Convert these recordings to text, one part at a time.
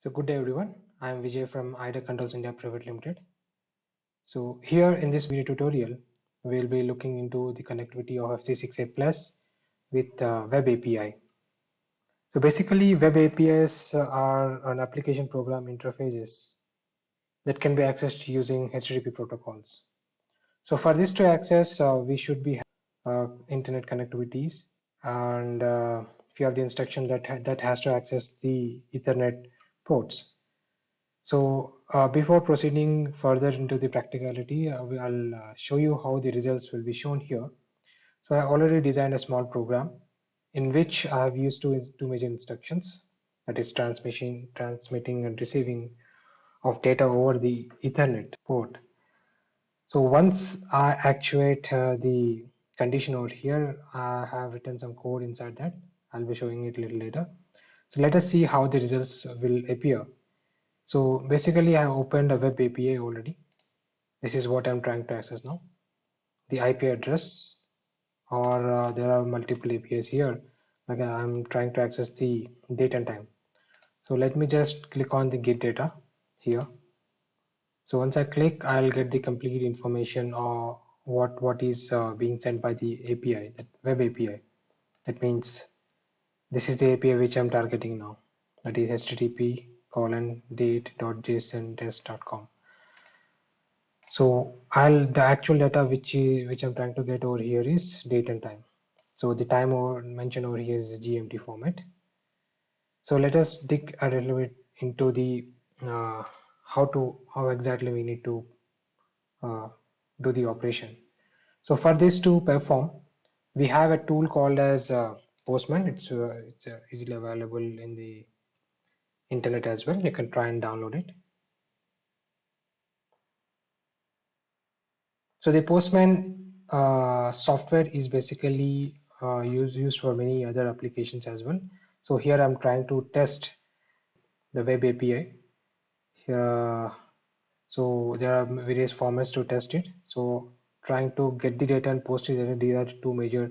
So good day everyone. I am Vijay from IDEC Controls India Private Limited. So here in this video tutorial, we'll be looking into the connectivity of FC6A Plus with Web API. So basically Web APIs are an application program interfaces that can be accessed using HTTP protocols. So for this to access, we should be internet connectivities and few of the instruction that has to access the Ethernet ports. So before proceeding further into the practicality, I'll show you how the results will be shown here. So I already designed a small program in which I have used two major instructions, that is transmitting and receiving of data over the Ethernet port. So once I actuate the condition over here, I have written some code inside that. I'll be showing it a little later. So let us see how the results will appear. So basically I have opened a web API already. This is what I'm trying to access now. The IP address, or there are multiple APIs here. Like I'm trying to access the date and time. So let me just click on the get data here. So once I click, I'll get the complete information or what is being sent by the API, that web API. That means this is the API which I'm targeting now. That is http://date.json-test.com. So the actual data which I'm trying to get over here is date and time. So the time mentioned over here is GMT format. So let us dig a little bit into the how exactly we need to do the operation. So for this to perform, we have a tool called as Postman. It's easily available in the internet as well. You can try and download it. So the Postman software is basically used for many other applications as well. So here I'm trying to test the web API. So there are various formats to test it. So trying to get the data and post it, these are two major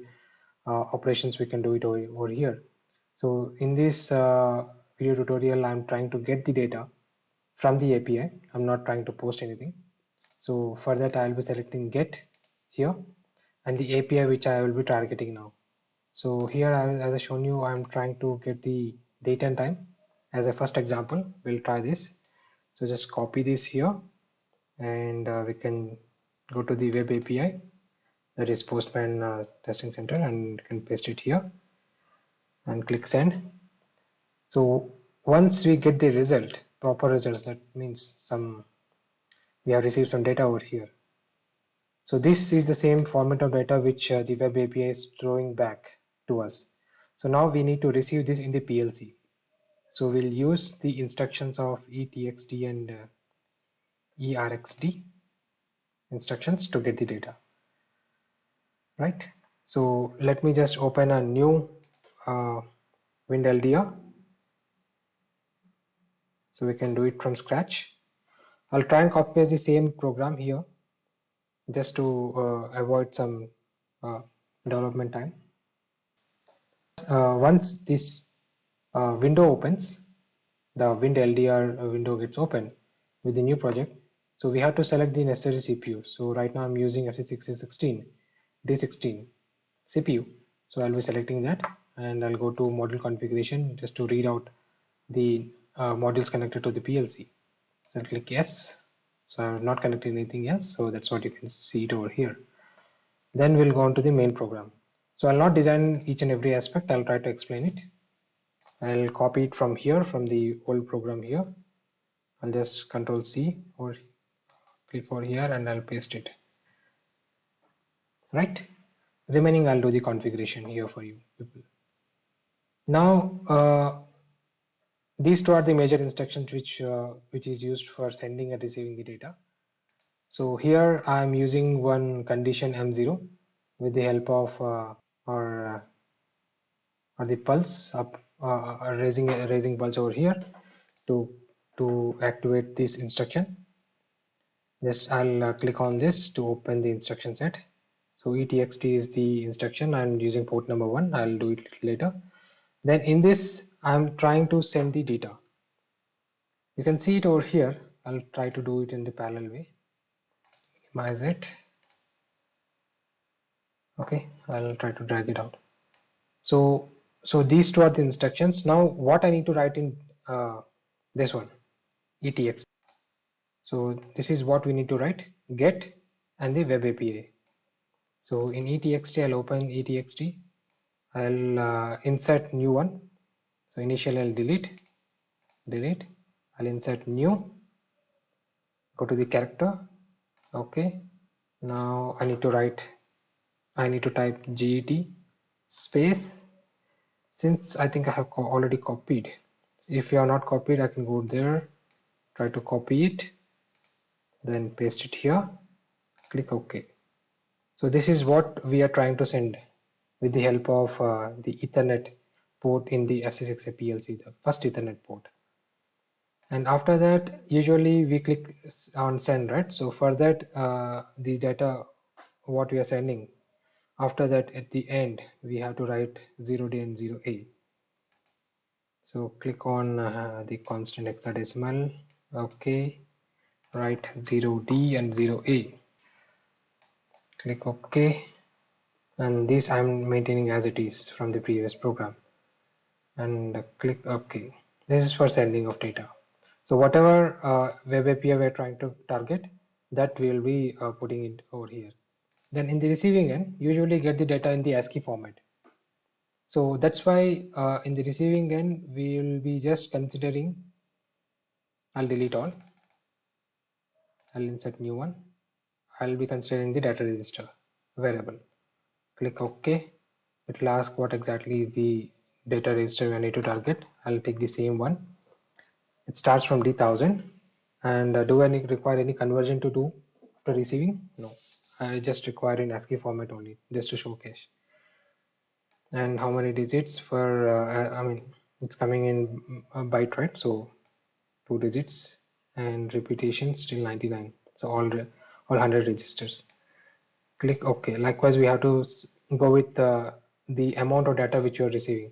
operations we can do it over here. So in this video tutorial, I'm trying to get the data from the API. I'm not trying to post anything. So for that, I'll be selecting get here and the API which I will be targeting now. So here, as I shown you, I'm trying to get the date and time as a first example. We'll try this. So just copy this here and we can go to the web API, that is Postman Testing Center, and can paste it here and click send. So once we get the result, proper results, that means we have received some data over here. So this is the same format of data which the web API is throwing back to us. So now we need to receive this in the PLC. So we'll use the instructions of ETXT and ERXD instructions to get the data, right? So let me just open a new WinLDR. So we can do it from scratch. I'll try and copy paste the same program here just to avoid some development time. Once this window opens, the WinLDR window gets open with the new project. So we have to select the necessary CPU. So right now I'm using FC6A D16 CPU. So I'll be selecting that and I'll go to module configuration just to read out the modules connected to the PLC. So I'll click yes. So I'm not connecting anything else. So that's what you can see it over here. Then we'll go on to the main program. So I'll not design each and every aspect. I'll try to explain it. I'll copy it from here, from the old program here. I'll just Control C or click over here and I'll paste it. Right? Remaining, I'll do the configuration here for you people. Now, these two are the major instructions which is used for sending and receiving the data. So here I'm using one condition M0 with the help of or the pulse up raising pulse over here to activate this instruction. Just I'll click on this to open the instruction set. So ETXT is the instruction. I'm using port number 1. I'll do it later. Then in this, I'm trying to send the data. You can see it over here. I'll try to do it in the parallel way. Minimize it. Okay, I'll try to drag it out. So these two are the instructions. Now what I need to write in this one, ETX. So this is what we need to write, get and the web API. So in ETXT, I'll open ETXT. I'll insert new one. So initially I'll delete. I'll insert new. Go to the character. Okay. Now I need to type GET space. Since I think I have already copied. If you are not copied, I can go there, try to copy it, then paste it here, click OK. So this is what we are trying to send with the help of the Ethernet port in the FC6A PLC, the first Ethernet port. And after that, usually we click on send, right? So for that, the data, what we are sending, after that at the end, we have to write 0D and 0A. So click on the constant hexadecimal. Okay, write 0D and 0A. Click OK. And this I'm maintaining as it is from the previous program. And click OK. This is for sending of data. So whatever web API we're trying to target, that we'll be putting it over here. Then in the receiving end, usually get the data in the ASCII format. So that's why in the receiving end, we will be just considering, I'll delete all, I'll insert new one. I'll be considering the data register variable. Click OK. It will ask what exactly is the data register I need to target. I'll take the same one. It starts from D1000. And do I require any conversion to do after receiving? No. I just require in ASCII format only, just to showcase. And how many digits for, I mean, it's coming in a byte, right? So 2 digits and repetition still 99. So all 100 registers. Click OK. Likewise, we have to go with the amount of data which you are receiving.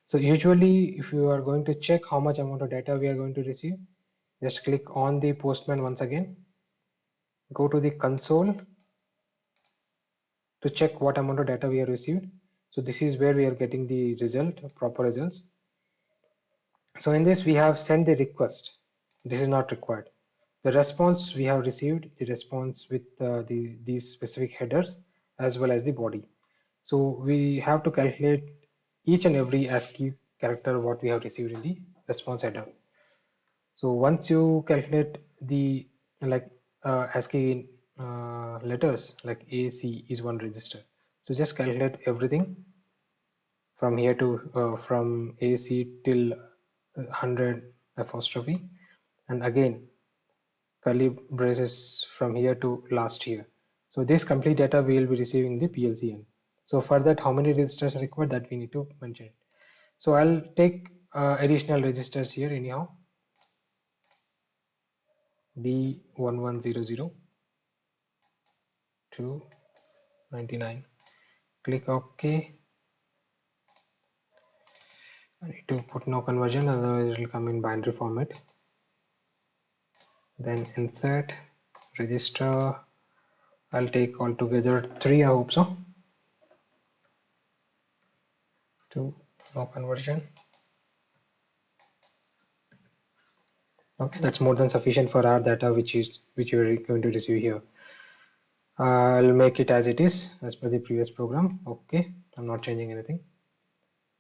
So usually, if you are going to check how much amount of data we are going to receive, just click on the Postman once again. Go to the console to check what amount of data we have received. So this is where we are getting the result, proper results. So in this, we have sent the request. This is not required. The response we have received, the response with these specific headers as well as the body. So we have to calculate each and every ASCII character what we have received in the response header. So once you calculate the ASCII letters, like A, C is one register. So just calculate everything from here to from A, C till 100 apostrophe, and again curly braces from here to last here. So this complete data we will be receiving the PLC end. So for that, how many registers are required, that we need to mention. So I'll take additional registers here anyhow. D1100 to 99. Click OK. I need to put no conversion, otherwise it will come in binary format. Then insert register. I'll take altogether 3, I hope so. 2, no conversion. Okay, that's more than sufficient for our data which you're going to receive here. I'll make it as it is as per the previous program. Okay, I'm not changing anything.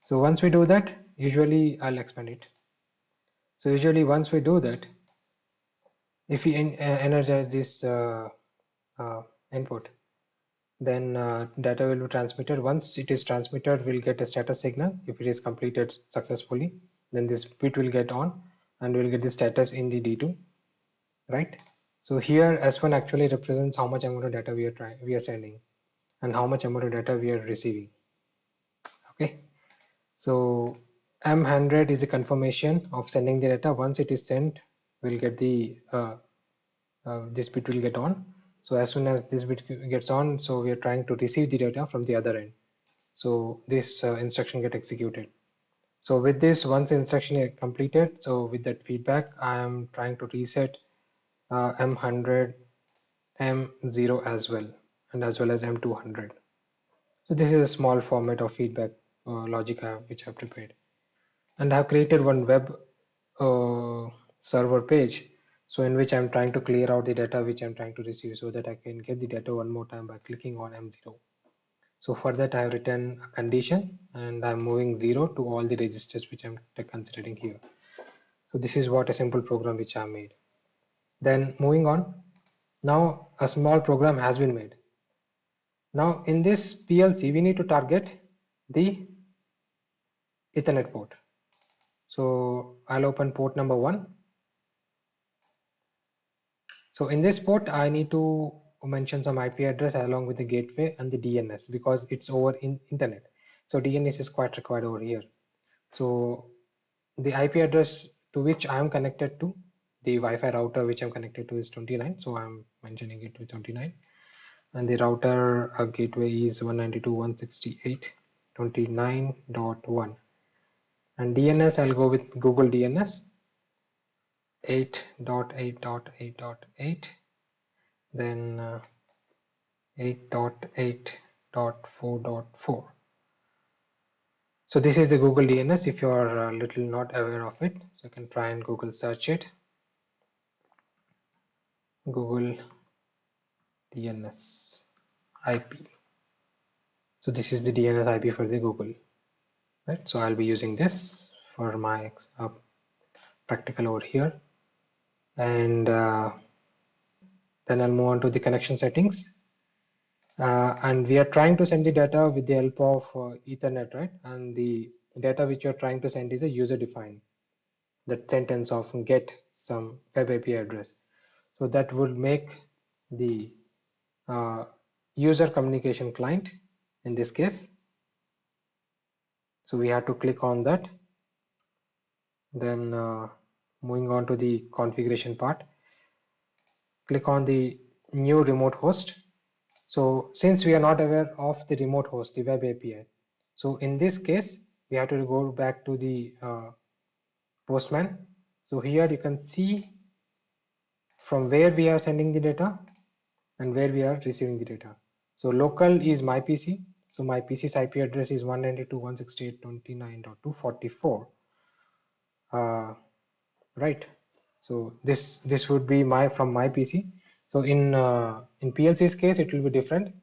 So once we do that, usually I'll expand it. So usually once we do that, if we energize this input, then data will be transmitted. Once it is transmitted, we'll get a status signal. If it is completed successfully, then this bit will get on and we'll get the status in the D2, right? So here S1 actually represents how much amount of data we are sending and how much amount of data we are receiving. Okay, so M100 is a confirmation of sending the data. Once it is sent, we'll get the this bit will get on. So as soon as this bit gets on, so we are trying to receive the data from the other end. So this instruction get executed. So with this, once the instruction is completed, so with that feedback, I am trying to reset M100, M0 as well, and as well as M200. So this is a small format of feedback logic which I have prepared. And I have created one web server page, so in which I'm trying to clear out the data which I'm trying to receive so that I can get the data one more time by clicking on M0. So for that I have written a condition and I'm moving 0 to all the registers which I'm considering here. So this is what a simple program which I made. Then moving on, now a small program has been made. Now in this PLC we need to target the Ethernet port. So I'll open port number 1. So in this port, I need to mention some IP address along with the gateway and the DNS because it's over in internet. So DNS is quite required over here. So the IP address to which I am connected to, the Wi-Fi router which I'm connected to is 29. So I'm mentioning it with 29. And the router gateway is 192.168.29.1. And DNS, I'll go with Google DNS 8.8.8.8. Then 8.8.4.4. So this is the Google DNS if you are a little not aware of it. So you can try and Google search it. Google DNS IP. So this is the DNS IP for the Google. Right. So I'll be using this for my practical over here. And then I'll move on to the connection settings. And we are trying to send the data with the help of Ethernet, right? And the data which you're trying to send is a user defined. That sentence of get some web API address. So that would make the user communication client in this case. So we have to click on that. Then moving on to the configuration part, click on the new remote host. So since we are not aware of the remote host, the web API, so in this case, we have to go back to the Postman. So here you can see from where we are sending the data and where we are receiving the data. So local is my PC. So my PC's IP address is 192.168.29.244. Right. So this would be from my PC. So in PLC's case, it will be different.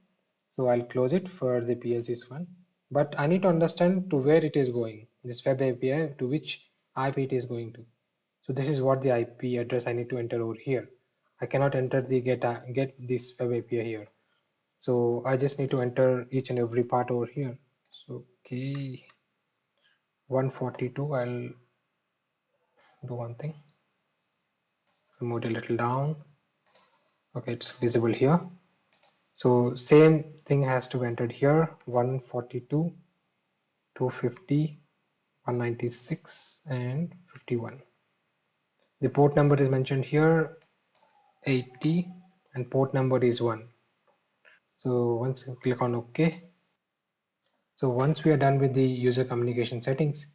So I'll close it for the PLC's one. But I need to understand to where it is going. This web API to which IP it is going to. So this is what the IP address I need to enter over here. I cannot enter the get this web API here. So I just need to enter each and every part over here. So okay, 142. I'll do one thing. I'll move it a little down. Okay, it's visible here. So same thing has to be entered here. 142, 250, 196, and 51. The port number is mentioned here, 80, and port number is 1. So once you click on OK. So once we are done with the user communication settings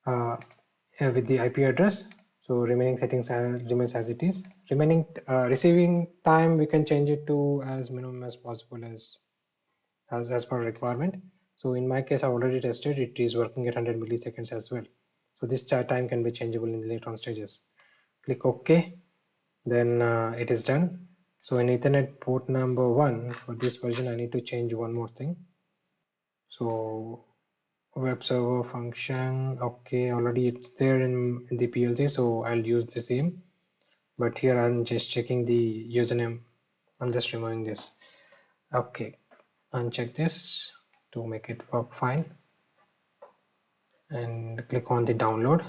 with the IP address, so remaining settings remains as it is. Remaining receiving time, we can change it to as minimum as possible as per requirement. So in my case, I already tested it is working at 100 milliseconds as well. So this chat time can be changeable in the later on stages. Click OK, then it is done. So in Ethernet port number 1 for this version, I need to change one more thing. So web server function, okay, already it's there in the PLC, so I'll use the same. But here I'm just checking the username. I'm just removing this. Okay, uncheck this to make it work fine. And click on the download.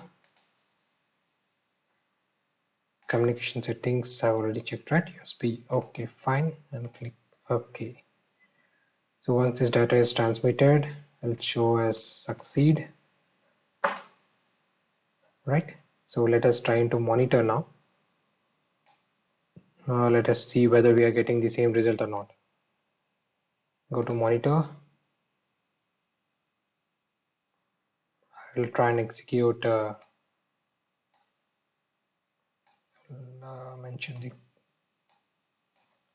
Communication settings I already checked, right? USB, okay, fine, and click OK. So once this data is transmitted, it'll show as succeed, right? So let us try to monitor now. Let us see whether we are getting the same result or not. Go to monitor. I'll try and execute mention the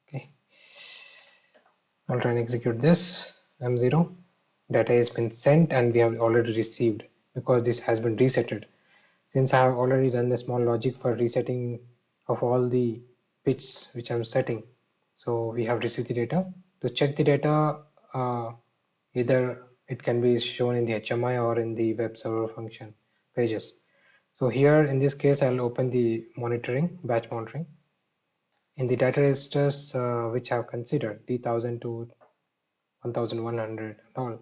okay. I'll try and execute this M0. Data has been sent and we have already received because this has been resetted. Since I have already done the small logic for resetting of all the bits which I'm setting, so we have received the data. To check the data, either it can be shown in the HMI or in the web server function pages. So here in this case, I'll open the monitoring, batch monitoring. In the data registers which I have considered, D1000 to 1100 and all.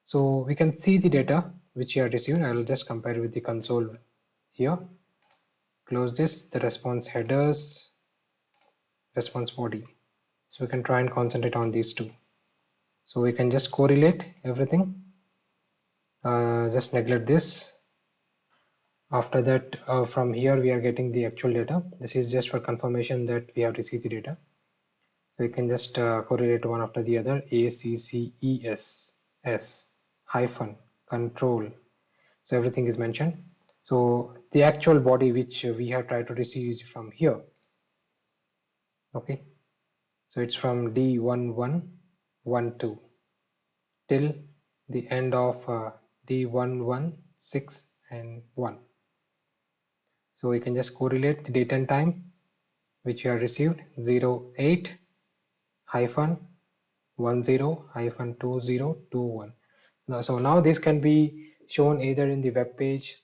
So we can see the data which you have received. I will just compare it with the console here. Close this, the response headers, response body. So we can try and concentrate on these two. So we can just correlate everything. Just neglect this. After that, from here we are getting the actual data. This is just for confirmation that we have received the data. So we can just correlate one after the other. A, C, C, E, S, S, hyphen, control. So everything is mentioned. So the actual body which we have tried to receive is from here. Okay. So it's from D1112 till the end of D116 and 1. So we can just correlate the date and time which you have received 08 hyphen 10 hyphen 2021. Now, so now this can be shown either in the web page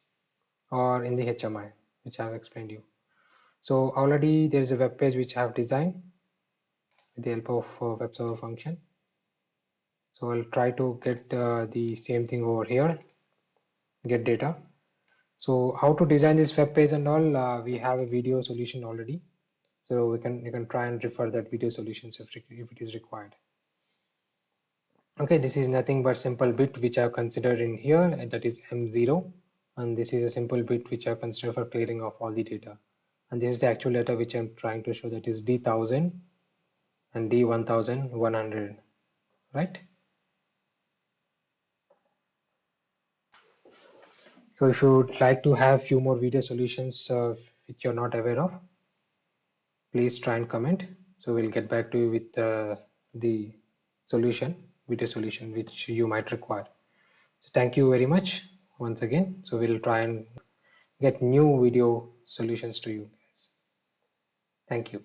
or in the HMI, which I have explained you. So already there is a web page which I have designed with the help of web server function. So I'll try to get the same thing over here, get data. So how to design this web page and all, we have a video solution already. So you can try and refer that video solutions if it is required. Okay, this is nothing but simple bit which I have considered in here, and that is M0. And this is a simple bit which I have considered for clearing of all the data. And this is the actual data which I'm trying to show, that is D1000 and D1100, right? So if you would like to have few more video solutions which you're not aware of, please try and comment. So we'll get back to you with the video solution which you might require. So thank you very much once again. So we'll try and get new video solutions to you guys. Thank you.